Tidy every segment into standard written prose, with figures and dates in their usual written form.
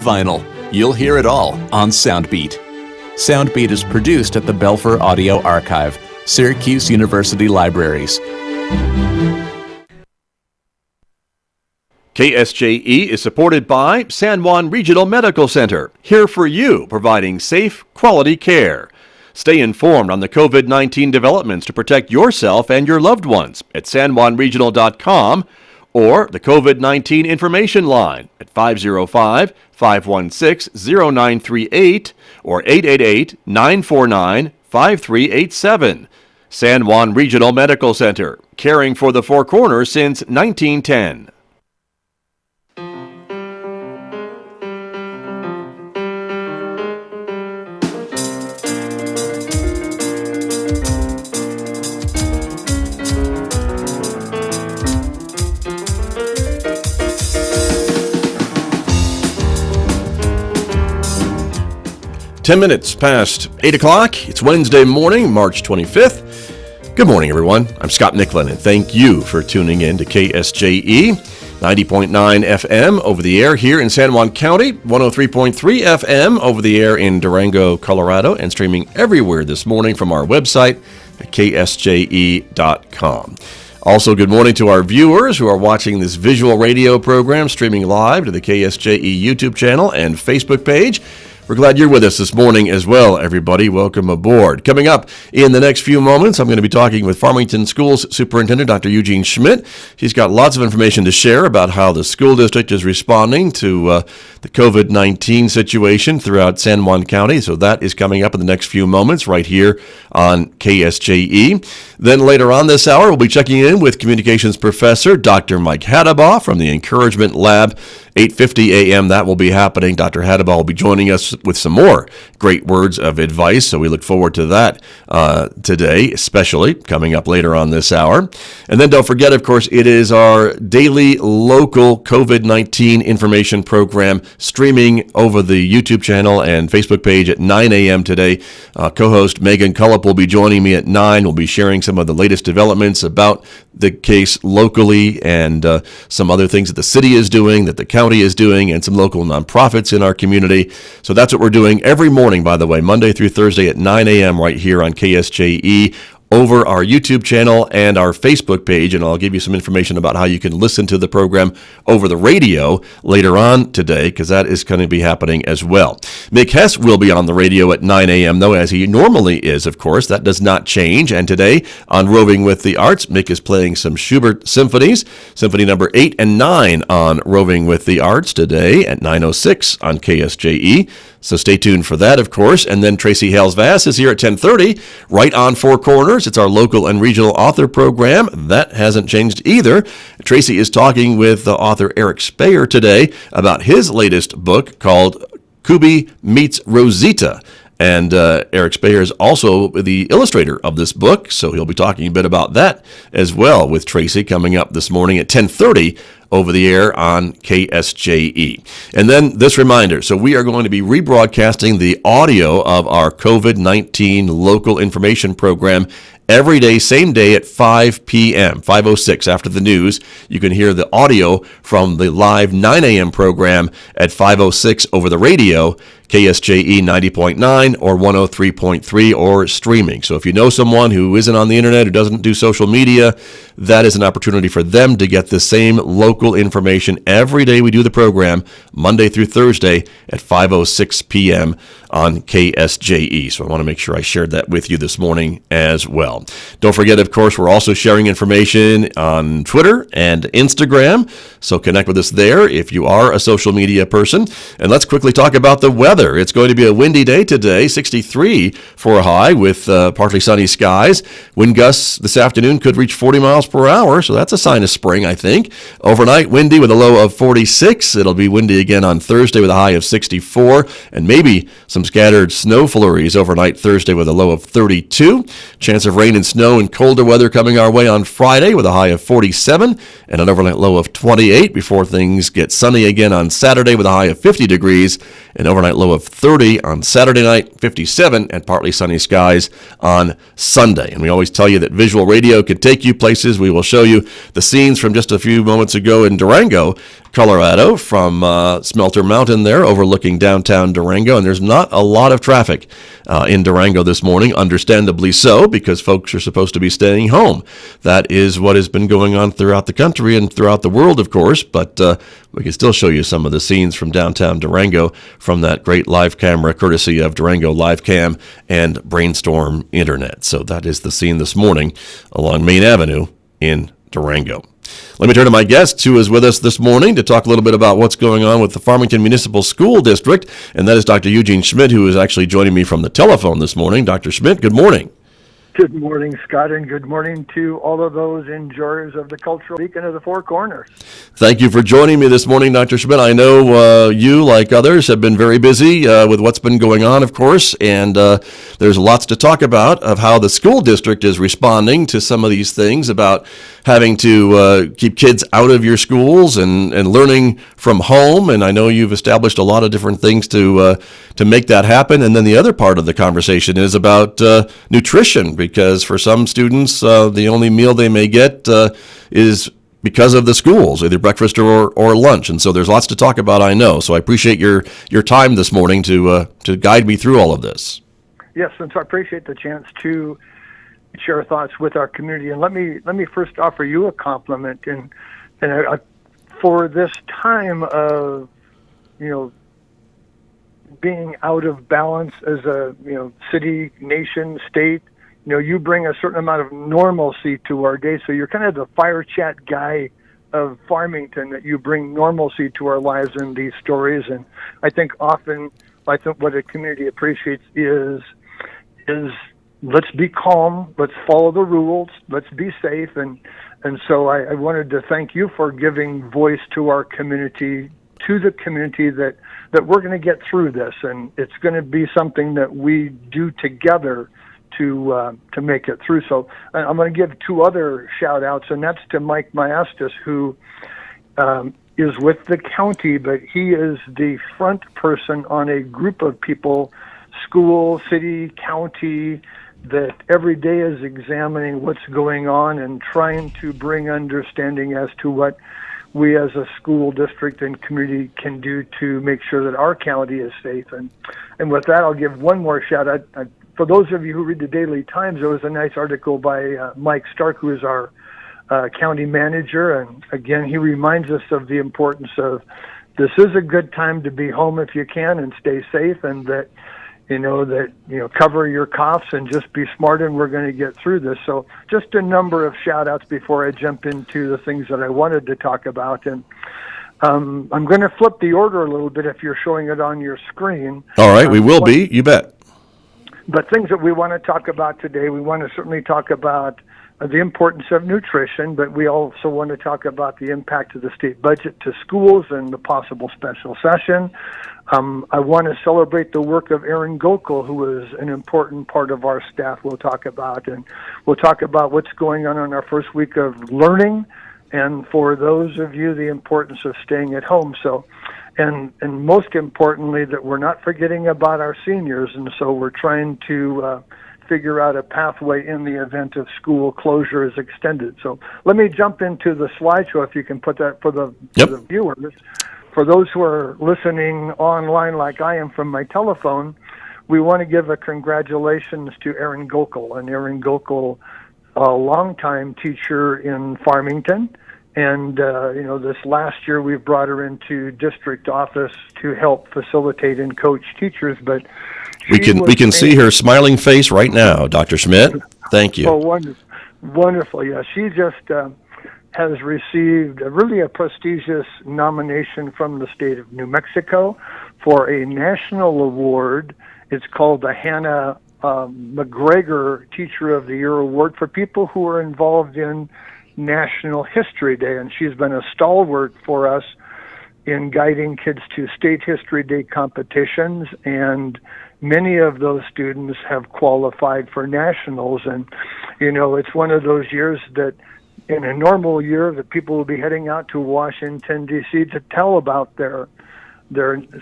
vinyl. You'll hear it all on Soundbeat. Soundbeat is produced at the Belfer Audio Archive, Syracuse University Libraries. KSJE is supported by San Juan Regional Medical Center, here for you, providing safe, quality care. Stay informed on the COVID-19 developments to protect yourself and your loved ones at sanjuanregional.com or the COVID-19 information line at 505-516-0938 or 888-949-5387. San Juan Regional Medical Center, caring for the Four Corners since 1910. Ten minutes past 8 o'clock. It's Wednesday morning, March 25th. Good morning, everyone. I'm Scott Nicklin, and thank you for tuning in to KSJE 90.9 FM over the air here in San Juan County, 103.3 FM over the air in Durango, Colorado, and streaming everywhere this morning from our website at ksje.com. Also, good morning to our viewers who are watching this visual radio program streaming live to the KSJE YouTube channel and Facebook page. We're glad you're with us this morning as well, everybody. Welcome aboard. Coming up in the next few moments, I'm going to be talking with Farmington Schools Superintendent Dr. Eugene Schmidt. She's got lots of information to share about how the school district is responding to the COVID-19 situation throughout San Juan County. So that is coming up in the next few moments right here on KSJE. Then later on this hour, we'll be checking in with Communications Professor Dr. Mike Hadabaugh from the Encouragement Lab. 8:50 a.m. that will be happening. Dr. Hadabaugh will be joining us with some more great words of advice, so we look forward to that today, especially coming up later on this hour. And then don't forget, of course, it is our daily local COVID-19 information program streaming over the YouTube channel and Facebook page at 9 a.m. today. Co-host Megan Cullip will be joining me at 9. We'll be sharing some of the latest developments about the case locally and some other things that the city is doing, that the county is doing, and some local nonprofits in our community. So that's what we're doing every morning, by the way, Monday through Thursday at 9 a.m. right here on KSJE over our YouTube channel and our Facebook page, and I'll give you some information about how you can listen to the program over the radio later on today, because that is going to be happening as well. Mick Hess will be on the radio at 9 a.m., though, as he normally is, of course. That does not change, and today on Roving with the Arts, Mick is playing some Schubert symphonies, Symphony number 8 and 9 on Roving with the Arts today at 9:06 on KSJE. So stay tuned for that, of course. And then Tracy Hales-Vass is here at 10:30, right on Four Corners. It's our local and regional author program. That hasn't changed either. Tracy is talking with the author Eric Speyer today about his latest book called Kubi Meets Rosita. And Eric Speyer is also the illustrator of this book, so he'll be talking a bit about that as well with Tracy coming up this morning at 10:30 over the air on KSJE. And then this reminder, so we are going to be rebroadcasting the audio of our COVID-19 local information program every day, same day at 5 p.m., 5:06 after the news. You can hear the audio from the live 9 a.m. program at 5:06 over the radio, KSJE 90.9 or 103.3 or streaming. So if you know someone who isn't on the internet, who doesn't do social media, that is an opportunity for them to get the same local information every day we do the program, Monday through Thursday at 5:06 p.m. on KSJE. So I want to make sure I shared that with you this morning as well. Don't forget, of course, we're also sharing information on Twitter and Instagram, so connect with us there if you are a social media person. And let's quickly talk about the weather. It's going to be a windy day today, 63 for a high with partly sunny skies. Wind gusts this afternoon could reach 40 miles per hour, so that's a sign of spring, I think. Overnight, windy with a low of 46. It'll be windy again on Thursday with a high of 64, and maybe some scattered snow flurries overnight Thursday with a low of 32. Chance of rain and snow and colder weather coming our way on Friday with a high of 47 and an overnight low of 28 before things get sunny again on Saturday with a high of 50 degrees and overnight low of 30 on Saturday night, 57, and partly sunny skies on Sunday. And we always tell you that visual radio can take you places. We will show you the scenes from just a few moments ago in Durango, Colorado, from Smelter Mountain there overlooking downtown Durango. And there's not a lot of traffic in Durango this morning, understandably so, because folks are supposed to be staying home. That is what has been going on throughout the country and throughout the world, of course, but we can still show you some of the scenes from downtown Durango from that great live camera courtesy of Durango Live Cam and Brainstorm Internet. So that is the scene this morning along Main Avenue in Durango. Let me turn to my guest who is with us this morning to talk a little bit about what's going on with the Farmington Municipal School District, and that is Dr. Eugene Schmidt, who is actually joining me from the telephone this morning. Dr. Schmidt, good morning. Good morning, Scott, and good morning to all of those enjoyers of the cultural beacon of the Four Corners. Thank you for joining me this morning, Dr. Schmidt. I know you, like others, have been very busy with what's been going on, of course, and there's lots to talk about of how the school district is responding to some of these things about having to keep kids out of your schools and learning from home. And I know you've established a lot of different things to make that happen. And then the other part of the conversation is about nutrition, because for some students, the only meal they may get is because of the schools, either breakfast or lunch. And so there's lots to talk about, I know. So I appreciate your time this morning to guide me through all of this. Yes, and so I appreciate the chance to share thoughts with our community. And let me first offer you a compliment. And for this time of, being out of balance as a, city, nation, state, you bring a certain amount of normalcy to our day. So you're kind of the fire chat guy of Farmington, that you bring normalcy to our lives in these stories. And I think often, what a community appreciates is let's be calm, let's follow the rules, let's be safe. And so I wanted to thank you for giving voice to our community, to the community, that we're going to get through this. And it's going to be something that we do together to make it through. So I'm going to give two other shout outs, and that's to Mike Maestas, who is with the county, but he is the front person on a group of people, school, city, county, that every day is examining what's going on and trying to bring understanding as to what we as a school district and community can do to make sure that our county is safe. And with that, I'll give one more shout out. For those of you who read the Daily Times, there was a nice article by Mike Stark, who is our county manager. And again, he reminds us of the importance of this is a good time to be home if you can and stay safe, and that, cover your coughs and just be smart, and we're going to get through this. So just a number of shout outs before I jump into the things that I wanted to talk about. And I'm going to flip the order a little bit if you're showing it on your screen. All right, we will be, you bet. But things that we want to talk about today, we want to certainly talk about the importance of nutrition, but we also want to talk about the impact of the state budget to schools and the possible special session. I want to celebrate the work of Aaron Gokul, who is an important part of our staff we'll talk about. And we'll talk about what's going on in our first week of learning, and for those of you, the importance of staying at home. So, and most importantly, that we're not forgetting about our seniors, and so we're trying to figure out a pathway in the event of school closure is extended. So let me jump into the slideshow, if you can put that for the viewers. For those who are listening online like I am from my telephone, we want to give a congratulations to Aaron Gokul. And Aaron Gokul, a longtime teacher in Farmington, and this last year we've brought her into district office to help facilitate and coach teachers. But we can see her smiling face right now, Dr. Schmidt. Thank you. Oh, wonderful. Yeah, she just has received a prestigious nomination from the state of New Mexico for a national award. It's called the Hannah McGregor Teacher of the Year Award for people who are involved in National History Day, and she's been a stalwart for us in guiding kids to State History Day competitions, and many of those students have qualified for nationals. And, it's one of those years that in a normal year that people will be heading out to Washington, D.C. to tell about their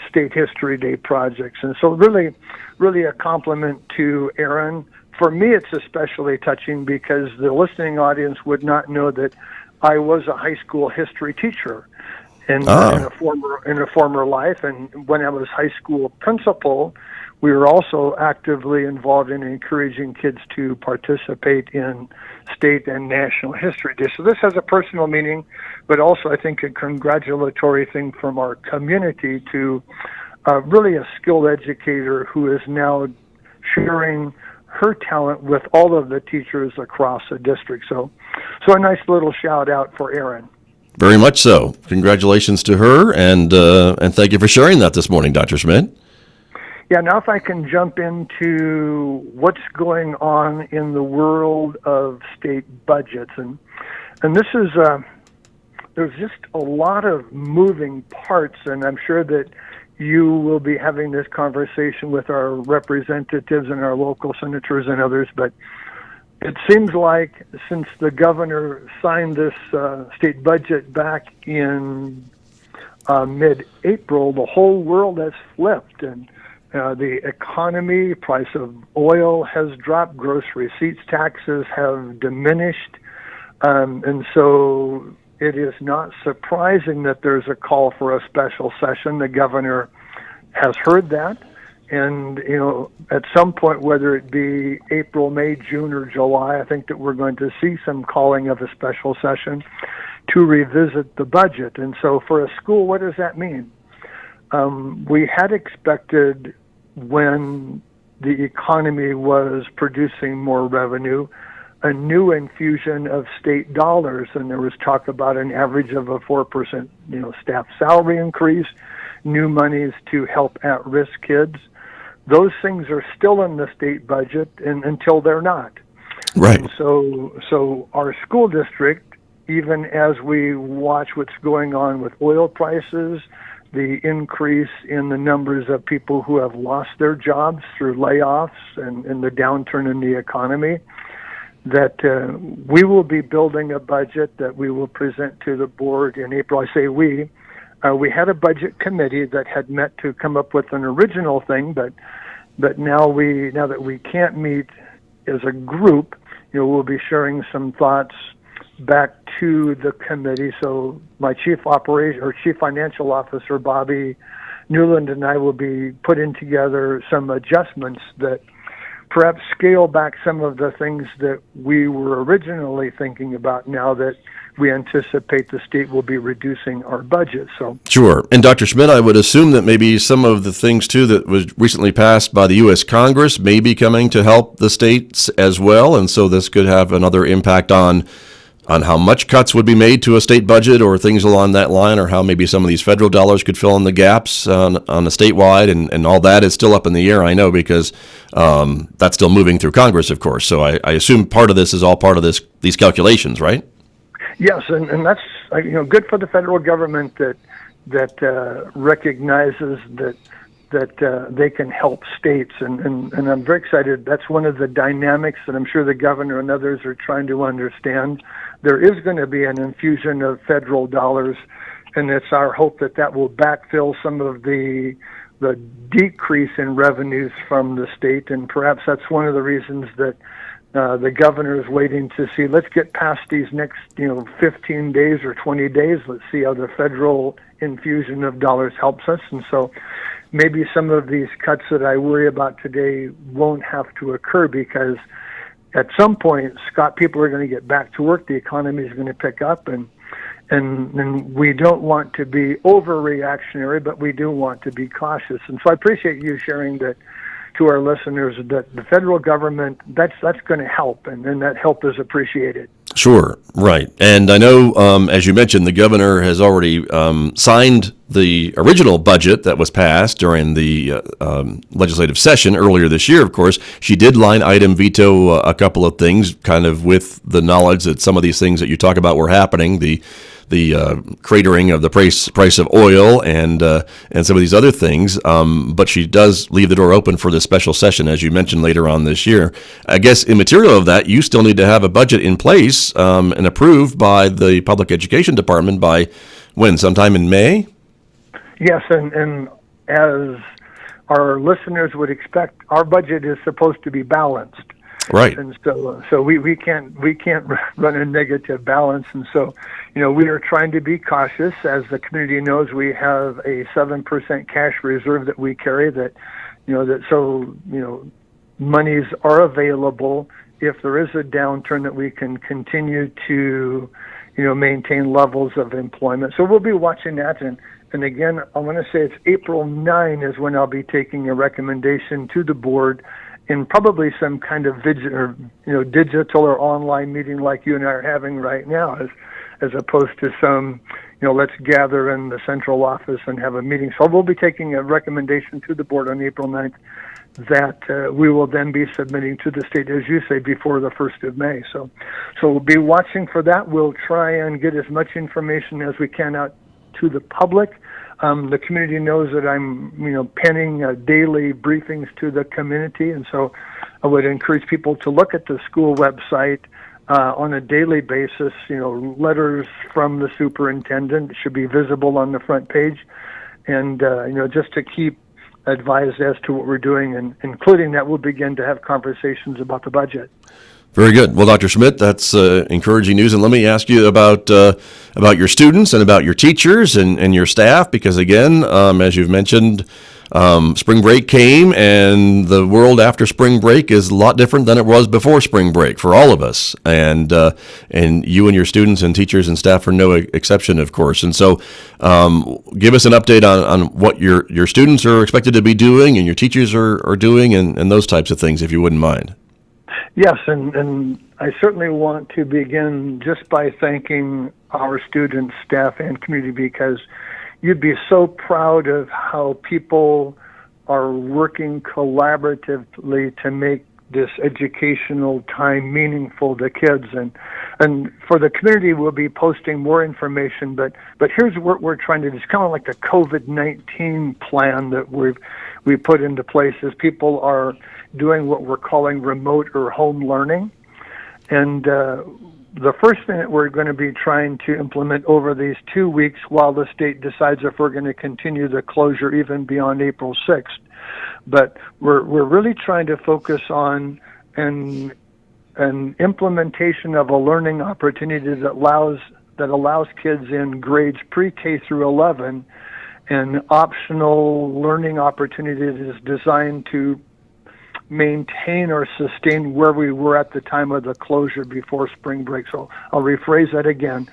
State History Day projects. And so really a compliment to Aaron. For me, it's especially touching because the listening audience would not know that I was a high school history teacher in a former life. And when I was high school principal, we were also actively involved in encouraging kids to participate in state and national history day. So this has a personal meaning, but also I think a congratulatory thing from our community to really a skilled educator who is now sharing her talent with all of the teachers across the district. So a nice little shout out for Erin. Very much so. Congratulations to her, and thank you for sharing that this morning, Dr. Schmidt. Yeah, now if I can jump into what's going on in the world of state budgets, and this is there's just a lot of moving parts, and I'm sure that you will be having this conversation with our representatives and our local senators and others, but it seems like since the governor signed this state budget back in mid-April, the whole world has flipped, and the economy, price of oil has dropped, gross receipts taxes have diminished, and so it is not surprising that there's a call for a special session. The governor has heard that, and at some point, whether it be April, May, June, or July, I think that we're going to see some calling of a special session to revisit the budget. And so for a school, what does that mean? We had expected, when the economy was producing more revenue, a new infusion of state dollars, and there was talk about an average of a 4%, staff salary increase, new monies to help at-risk kids. Those things are still in the state budget until they're not. Right. And so our school district, even as we watch what's going on with oil prices, the increase in the numbers of people who have lost their jobs through layoffs and the downturn in the economy, that we will be building a budget that we will present to the board in April. I say we. We had a budget committee that had met to come up with an original thing, but now that we can't meet as a group, we'll be sharing some thoughts back to the committee. So my chief financial officer, Bobby Newland, and I will be putting together some adjustments that perhaps scale back some of the things that we were originally thinking about, now that we anticipate the state will be reducing our budget. So sure. And Dr. Schmidt, I would assume that maybe some of the things too that was recently passed by the U.S. Congress may be coming to help the states as well, and so this could have another impact on how much cuts would be made to a state budget or things along that line, or how maybe some of these federal dollars could fill in the gaps on the statewide, and all that is still up in the air, I know, because that's still moving through Congress, of course. So I assume part of this is all part of these calculations, right? Yes, and that's good for the federal government that recognizes that they can help states, and I'm very excited. That's one of the dynamics that I'm sure the governor and others are trying to understand. There is going to be an infusion of federal dollars, and it's our hope that will backfill some of the decrease in revenues from the state, and perhaps that's one of the reasons that the governor is waiting to see, let's get past these next 15 days or 20 days. Let's see how the federal infusion of dollars helps us. And so maybe some of these cuts that I worry about today won't have to occur, because at some point, Scott, people are going to get back to work. The economy is going to pick up, and we don't want to be overreactionary, but we do want to be cautious. And so I appreciate you sharing that to our listeners, that the federal government, that's going to help, and that help is appreciated. Sure, right. And I know, as you mentioned, the governor has already signed the original budget that was passed during the legislative session earlier this year, of course. She did line item veto a couple of things, kind of with the knowledge that some of these things that you talk about were happening. The cratering of the price of oil and some of these other things. But she does leave the door open for this special session, as you mentioned, later on this year. I guess in material of that, you still need to have a budget in place and approved by the Public Education Department by when? Sometime in May? Yes, and as our listeners would expect, our budget is supposed to be balanced. Right. And so we can't run a negative balance. And so, we are trying to be cautious. As the community knows, we have a 7% cash reserve that we carry monies are available if there is a downturn, that we can continue to, maintain levels of employment. So we'll be watching that. And again, I want to say it's April 9 is when I'll be taking a recommendation to the board in probably some kind of digital or online meeting like you and I are having right now, as opposed to some, let's gather in the central office and have a meeting. So we'll be taking a recommendation to the board on April 9th that we will then be submitting to the state, as you say, before the 1st of May. So we'll be watching for that. We'll try and get as much information as we can out to the public. The community knows that I'm, penning daily briefings to the community, and so I would encourage people to look at the school website on a daily basis. Letters from the superintendent should be visible on the front page, and just to keep advised as to what we're doing, and including that we'll begin to have conversations about the budget. Very good. Well, Dr. Schmidt, that's encouraging news. And let me ask you about your students and about your teachers and your staff, because again, as you've mentioned, spring break came, and the world after spring break is a lot different than it was before spring break for all of us. And you and your students and teachers and staff are no exception, of course. And so give us an update on what your students are expected to be doing and your teachers are doing and those types of things, if you wouldn't mind. Yes, and I certainly want to begin just by thanking our students, staff, and community, because you'd be so proud of how people are working collaboratively to make this educational time meaningful to kids. And for the community, we'll be posting more information, but here's what we're trying to do. It's kind of like the COVID-19 plan that we put into place, as people are doing what we're calling remote or home learning. And the first thing that we're going to be trying to implement over these 2 weeks while the state decides if we're going to continue the closure even beyond April 6th. But we're really trying to focus on an implementation of a learning opportunity that allows kids in grades pre-K through 11 an optional learning opportunity that is designed to maintain or sustain where we were at the time of the closure before spring break. So I'll rephrase that again.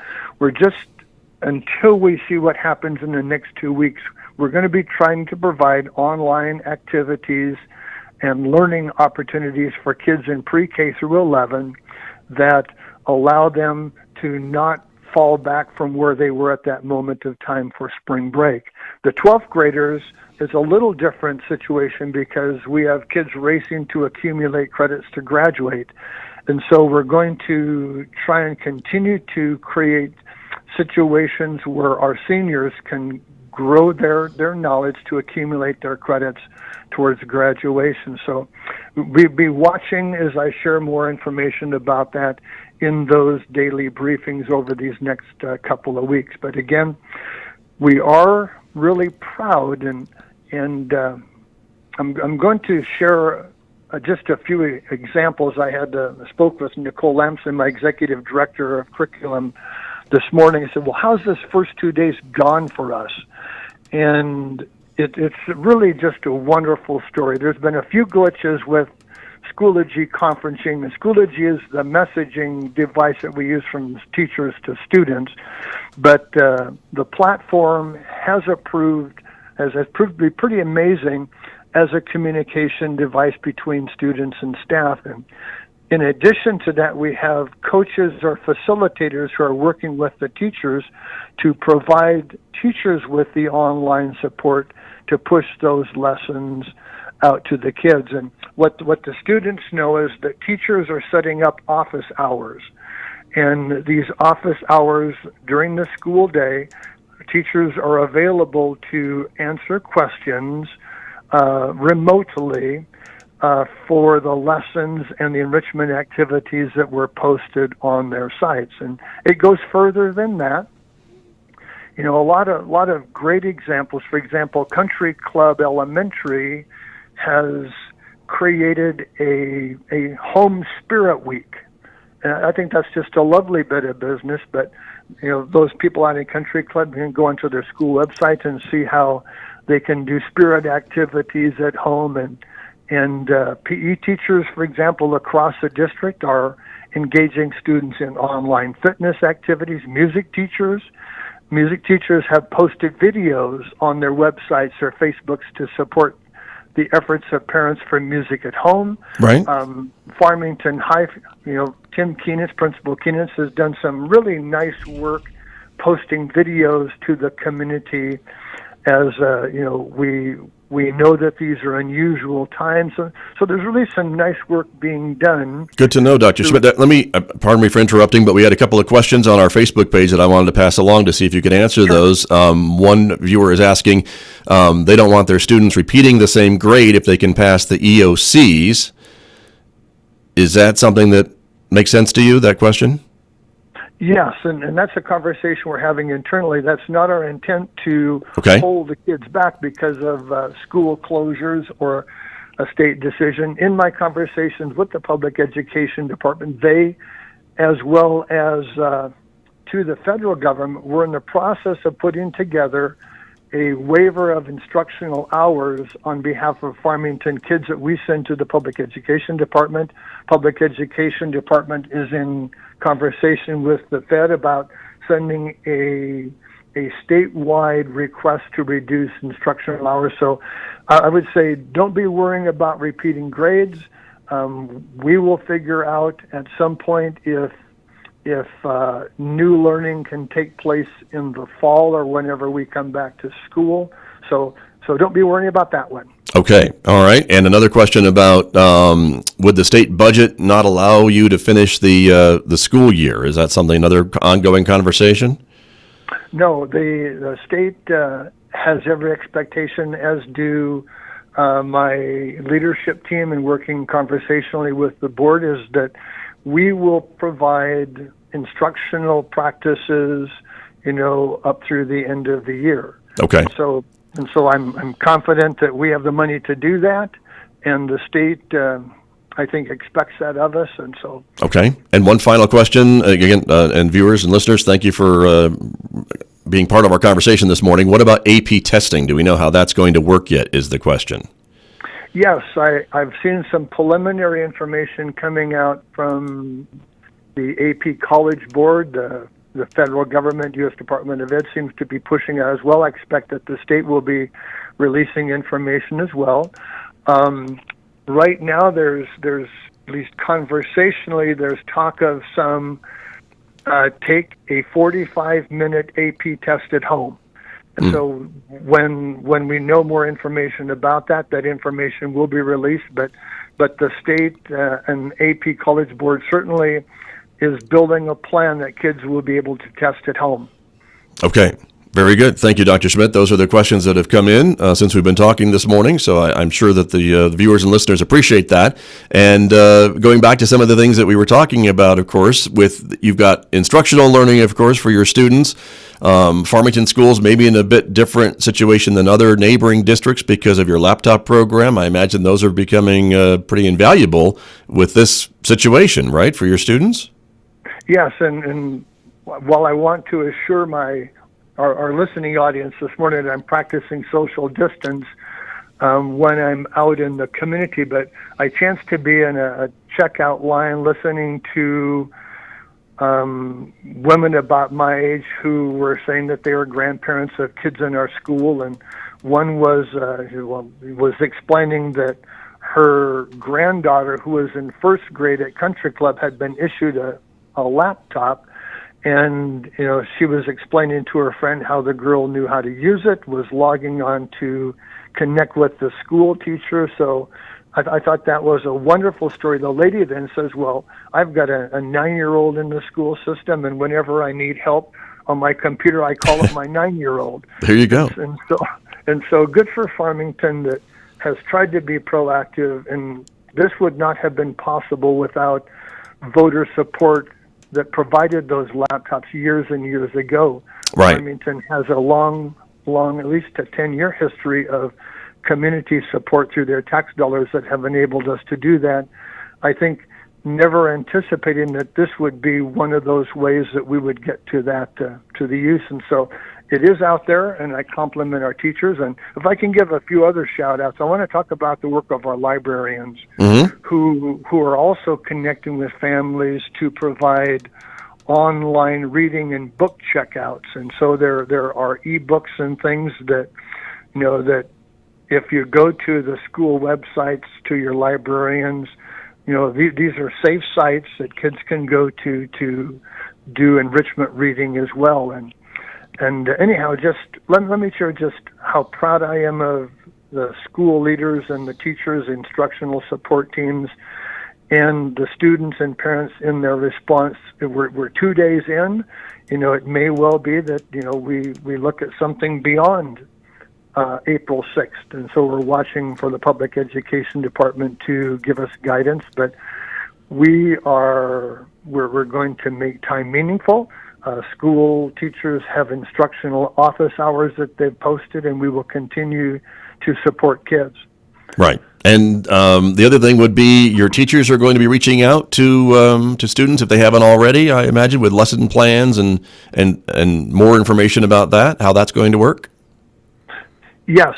Until we see what happens in the next 2 weeks, we're going to be trying to provide online activities and learning opportunities for kids in pre-K through 11 that allow them to not fall back from where they were at that moment of time for spring break. The 12th graders is a little different situation because we have kids racing to accumulate credits to graduate. And so we're going to try and continue to create situations where our seniors can grow their knowledge to accumulate their credits towards graduation. So we'll be watching as I share more information about that in those daily briefings over these next couple of weeks. But again, we are really proud, and I'm going to share just a few examples. I spoke with Nicole Lamson, my executive director of curriculum, this morning. I said, well, how's this first 2 days gone for us? And it's really just a wonderful story. There's been a few glitches with Schoology conferencing. And Schoology is the messaging device that we use from teachers to students, but the platform has proved to be pretty amazing as a communication device between students and staff. And in addition to that, we have coaches or facilitators who are working with the teachers to provide teachers with the online support to push those lessons out to the kids. And what the students know is that teachers are setting up office hours. And these office hours during the school day, teachers are available to answer questions remotely for the lessons and the enrichment activities that were posted on their sites. And it goes further than that. You know, a lot of great examples. For example, Country Club Elementary has created a home spirit week. And I think that's just a lovely bit of business, but you know, those people out in Country Club can go onto their school website and see how they can do spirit activities at home. And PE teachers, for example, across the district are engaging students in online fitness activities. Music teachers have posted videos on their websites or Facebooks to support the efforts of parents for music at home. Right. Farmington High, you know, Tim Keenitz, Principal Keenitz, has done some really nice work posting videos to the community as, you know, we know that these are unusual times. So there's really some nice work being done. Good to know, Dr. Schmidt. Let me, pardon me for interrupting, but we had a couple of questions on our Facebook page that I wanted to pass along to see if you could answer those. One viewer is asking, they don't want their students repeating the same grade if they can pass the EOCs. Is that something that makes sense to you, that question? Yes, and that's a conversation we're having internally. That's not our intent to hold the kids back because of school closures or a state decision. In my conversations with the public education department, they, as well as to the federal government, we're in the process of putting together a waiver of instructional hours on behalf of Farmington kids that we send to the public education department. Public education department is in conversation with the Fed about sending a statewide request to reduce instructional hours. So I would say don't be worrying about repeating grades. We will figure out at some point if new learning can take place in the fall or whenever we come back to school. So don't be worrying about that one. Okay. All right. And another question about would the state budget not allow you to finish the school year? Is that something, another ongoing conversation? No, the state has every expectation, as do my leadership team, and working conversationally with the board, is that we will provide instructional practices, you know, up through the end of the year. Okay. So I'm confident that we have the money to do that, and the state, I think, expects that of us, and so. Okay. And one final question, again, and viewers and listeners, thank you for being part of our conversation this morning. What about AP testing? Do we know how that's going to work yet, is the question. Yes, I've seen some preliminary information coming out from the AP College Board. The federal government, U.S. Department of Ed, seems to be pushing it as well. I expect that the state will be releasing information as well. Right now, there's at least conversationally, there's talk of some take a 45-minute AP test at home. And so when we know more information about that information will be released. But the state and AP College Board certainly is building a plan that kids will be able to test at home. Okay. Very good. Thank you, Dr. Schmidt. Those are the questions that have come in since we've been talking this morning, so I'm sure that the viewers and listeners appreciate that. And going back to some of the things that we were talking about, of course, you've got instructional learning, of course, for your students. Farmington schools may be in a bit different situation than other neighboring districts because of your laptop program. I imagine those are becoming pretty invaluable with this situation, right, for your students? Yes, and while I want to assure our listening audience this morning that I'm practicing social distance when I'm out in the community, but I chanced to be in a checkout line listening to women about my age who were saying that they were grandparents of kids in our school, and one was explaining that her granddaughter, who was in first grade at Country Club, had been issued a laptop. And, you know, she was explaining to her friend how the girl knew how to use it, was logging on to connect with the school teacher. So I thought that was a wonderful story. The lady then says, well, I've got a 9-year-old in the school system, and whenever I need help on my computer, I call up my 9-year-old. There you go. And so good for Farmington that has tried to be proactive, and this would not have been possible without voter support that provided those laptops years and years ago. Right. Farmington has a long, at least a 10-year history of community support through their tax dollars that have enabled us to do that. I think never anticipating that this would be one of those ways that we would get to that, to the use. And so it is out there, and I compliment our teachers. And if I can give a few other shout outs, I want to talk about the work of our librarians who are also connecting with families to provide online reading and book checkouts. And so there are ebooks and things that, that if you go to the school websites, to your librarians, these are safe sites that kids can go to do enrichment reading as well. And anyhow, just let me share just how proud I am of the school leaders and the teachers, instructional support teams, and the students and parents in their response. We're 2 days in. It may well be that we look at something beyond April 6th, and so we're watching for the public education department to give us guidance. But we're going to make time meaningful. School teachers have instructional office hours that they've posted, and we will continue to support kids. Right. And the other thing would be your teachers are going to be reaching out to students if they haven't already, I imagine, with lesson plans and more information about that, how that's going to work. Yes.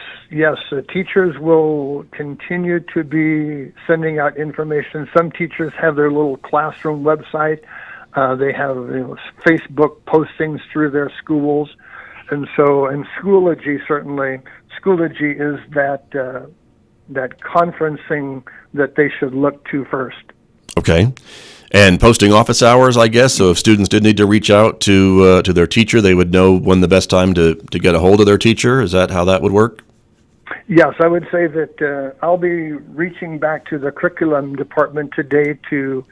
Teachers will continue to be sending out information. Some teachers have their little classroom website. They have Facebook postings through their schools. And Schoology, certainly, Schoology is that conferencing that they should look to first. Okay. And posting office hours, I guess, so if students did need to reach out to their teacher, they would know when the best time to get a hold of their teacher. Is that how that would work? Yes, I would say that I'll be reaching back to the curriculum department today to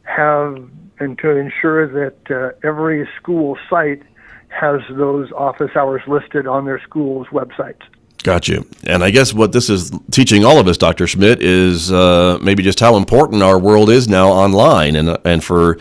have and to ensure that every school site has those office hours listed on their school's websites. Got you. And I guess what this is teaching all of us, Dr. Schmidt, is maybe just how important our world is now online. And for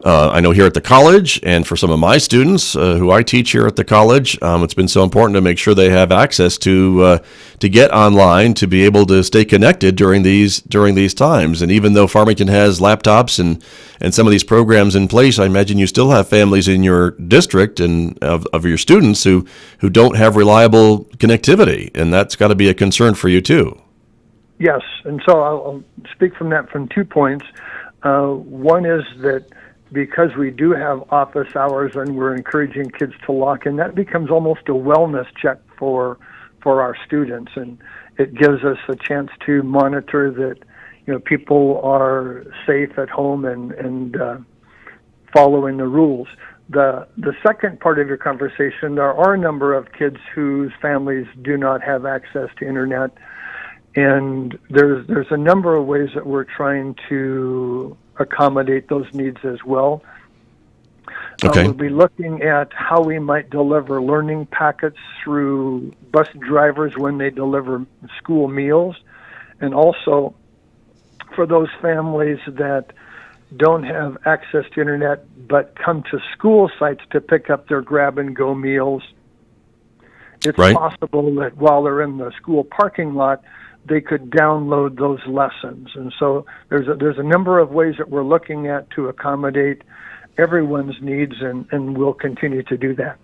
I know here at the college, and for some of my students who I teach here at the college, it's been so important to make sure they have access to get online, to be able to stay connected during these times. And even though Farmington has laptops and some of these programs in place, I imagine you still have families in your district and of your students who don't have reliable connectivity, and that's got to be a concern for you too. Yes, and so I'll speak from that from 2 points. One is that because we do have office hours and we're encouraging kids to lock in, that becomes almost a wellness check for our students, and it gives us a chance to monitor that people are safe at home and following the rules. The second part of your conversation, there are a number of kids whose families do not have access to internet, and there's a number of ways that we're trying to accommodate those needs as well. Okay. We'll be looking at how we might deliver learning packets through bus drivers when they deliver school meals, and also for those families that don't have access to internet but come to school sites to pick up their grab-and-go meals. It's right. possible that while they're in the school parking lot, they could download those lessons. And so there's a number of ways that we're looking at to accommodate everyone's needs, and we'll continue to do that.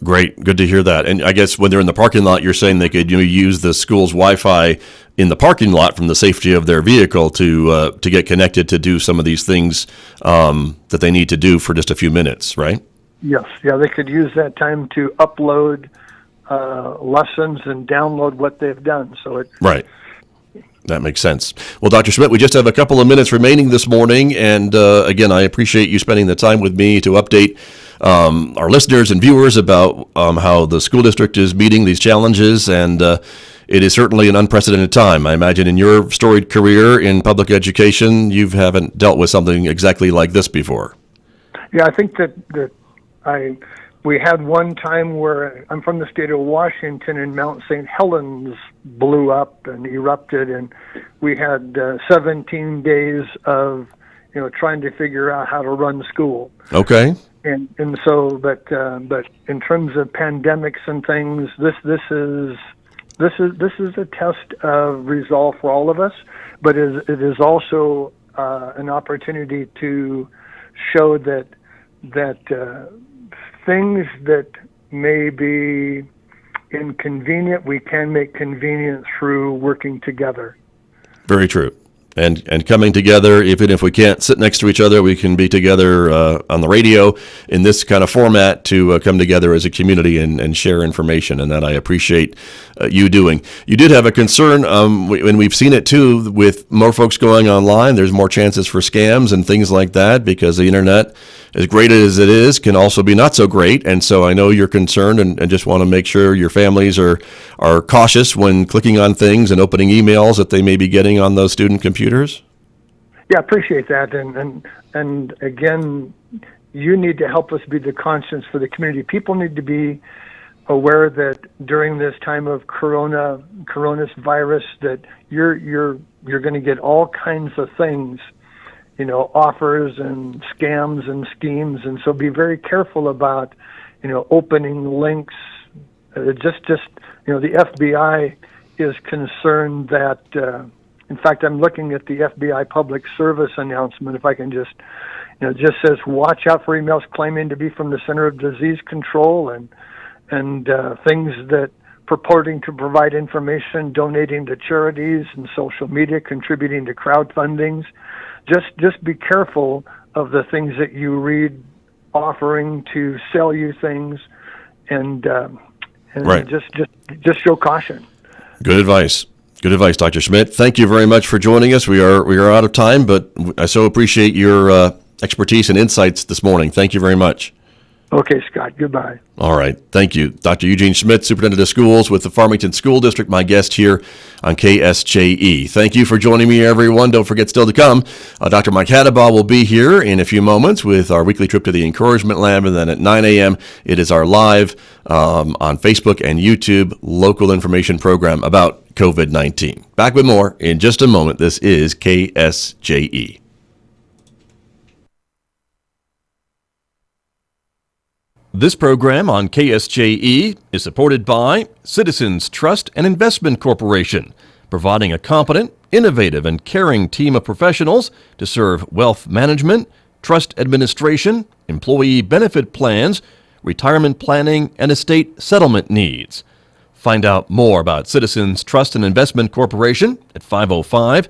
Great. Good to hear that. And I guess when they're in the parking lot, you're saying they could use the school's Wi-Fi in the parking lot from the safety of their vehicle to get connected to do some of these things that they need to do for just a few minutes, right? Yes. Yeah, they could use that time to upload lessons and download what they've done. Right. That makes sense. Well, Dr. Schmidt, we just have a couple of minutes remaining this morning, and again, I appreciate you spending the time with me to update our listeners and viewers about how the school district is meeting these challenges. And it is certainly an unprecedented time. I imagine in your storied career in public education, you haven't dealt with something exactly like this before. Yeah, I think that we had one time where I'm from the state of Washington, and Mount St. Helens blew up and erupted, and we had 17 days of trying to figure out how to run school. Okay. And so, but in terms of pandemics and things, this is a test of resolve for all of us, but it is also an opportunity to show that things that may be inconvenient, we can make convenient through working together. Very true. And coming together, even if we can't sit next to each other, we can be together on the radio in this kind of format to come together as a community and share information, and that I appreciate you doing. You did have a concern, and we've seen it too, with more folks going online. There's more chances for scams and things like that because the internet, as great as it is, can also be not so great. And so I know you're concerned and just want to make sure your families are cautious when clicking on things and opening emails that they may be getting on those student computers. Yeah, I appreciate that. And again, you need to help us be the conscience for the community. People need to be aware that during this time of coronavirus, that you're going to get all kinds of things, offers and scams and schemes, and so be very careful about, opening links. Just the FBI is concerned that. In fact, I'm looking at the FBI public service announcement. If I can just says watch out for emails claiming to be from the Center of Disease Control and things that purporting to provide information, donating to charities and social media, contributing to crowdfundings. Just be careful of the things that you read, offering to sell you things, and right. just show caution. Good advice. Good advice, Dr. Schmidt. Thank you very much for joining us. We are out of time, but I so appreciate your expertise and insights this morning. Thank you very much. Okay, Scott. Goodbye. All right. Thank you. Dr. Eugene Schmidt, Superintendent of Schools with the Farmington School District, my guest here on KSJE. Thank you for joining me, everyone. Don't forget, still to come, Dr. Mike Haddabaugh will be here in a few moments with our weekly trip to the Encouragement Lab, and then at 9 a.m., it is our live on Facebook and YouTube local information program about COVID-19. Back with more in just a moment. This is KSJE. This program on KSJE is supported by Citizens Trust and Investment Corporation, providing a competent, innovative, and caring team of professionals to serve wealth management, trust administration, employee benefit plans, retirement planning, and estate settlement needs. Find out more about Citizens Trust and Investment Corporation at 505